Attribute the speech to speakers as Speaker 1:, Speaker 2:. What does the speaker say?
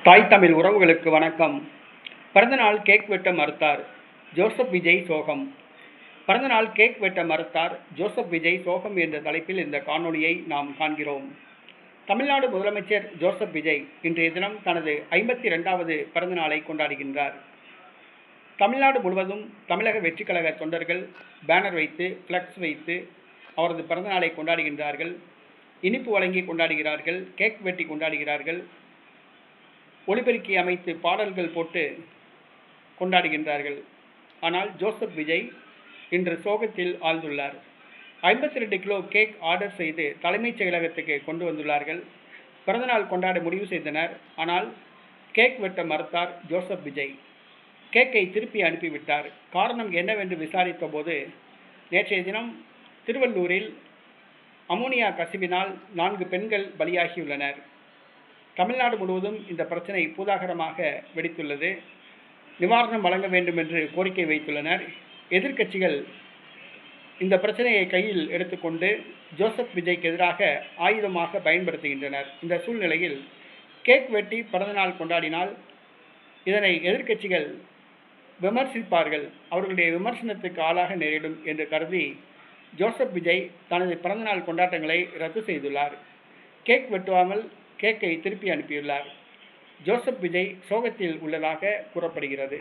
Speaker 1: தாய் தமிழ் உறவுகளுக்கு வணக்கம். பிறந்தநாள் கேக் வெட்ட மறுத்தார் ஜோசப் விஜய் சோகம். பிறந்தநாள் கேக் வெட்ட மறுத்தார் ஜோசப் விஜய் சோகம் என்ற தலைப்பில் இந்த காணொளியை நாம் காண்கிறோம். தமிழ்நாடு முதலமைச்சர் ஜோசப் விஜய் இன்றைய தினம் தனது 52வது பிறந்தநாளை கொண்டாடுகின்றார். தமிழ்நாடு முழுவதும் தமிழக வெற்றி கழக தொண்டர்கள் பேனர் வைத்து ஃப்ளக்ஸ் வைத்து அவரது பிறந்தநாளை கொண்டாடுகின்றார்கள். இனிப்பு வழங்கி கொண்டாடுகிறார்கள், கேக் வெட்டி கொண்டாடுகிறார்கள், ஒலிபெருக்கி அமைத்து பாடல்கள் போட்டு கொண்டாடுகின்றார்கள். ஆனால் ஜோசப் விஜய் இன்று சோகத்தில் ஆழ்ந்துள்ளார். 52 கிலோ கேக் ஆர்டர் செய்து தலைமைச் செயலகத்துக்கு கொண்டு வந்துள்ளார்கள். பிறந்தநாள் கொண்டாட முடிவு செய்தனர். ஆனால் கேக் வெட்ட மறுத்தார் ஜோசப் விஜய். கேக்கை திருப்பி அனுப்பிவிட்டார். காரணம் என்னவென்று விசாரித்த போது, நேற்றைய தினம் திருவள்ளூரில் அமோனியா கசிவினால் 4 பெண்கள் பலியாகியுள்ளனர். தமிழ்நாடு முழுவதும் இந்த பிரச்சனை பூதாகரமாக வெடித்துள்ளது. நிவாரணம் வழங்க வேண்டும் என்று கோரிக்கை வைத்துள்ளனர். எதிர்க்கட்சிகள் இந்த பிரச்சனையை கையில் எடுத்துக்கொண்டு ஜோசப் விஜய்க்கு எதிராக ஆயுதமாக பயன்படுத்துகின்றனர். இந்த சூழ்நிலையில் கேக் வெட்டி பிறந்தநாள் கொண்டாடினால் இதனை எதிர்க்கட்சிகள் விமர்சிப்பார்கள், அவர்களுடைய விமர்சனத்துக்கு ஆளாக நேரிடும் என்று கருதி ஜோசப் விஜய் தனது பிறந்தநாள் கொண்டாட்டங்களை ரத்து செய்துள்ளார். கேக் வெட்டுவாமல் கேக்கை திருப்பி அனுப்பியுள்ளார். ஜோசப் விஜய் சோகத்தில் உள்ளதாக கூறப்படுகிறது.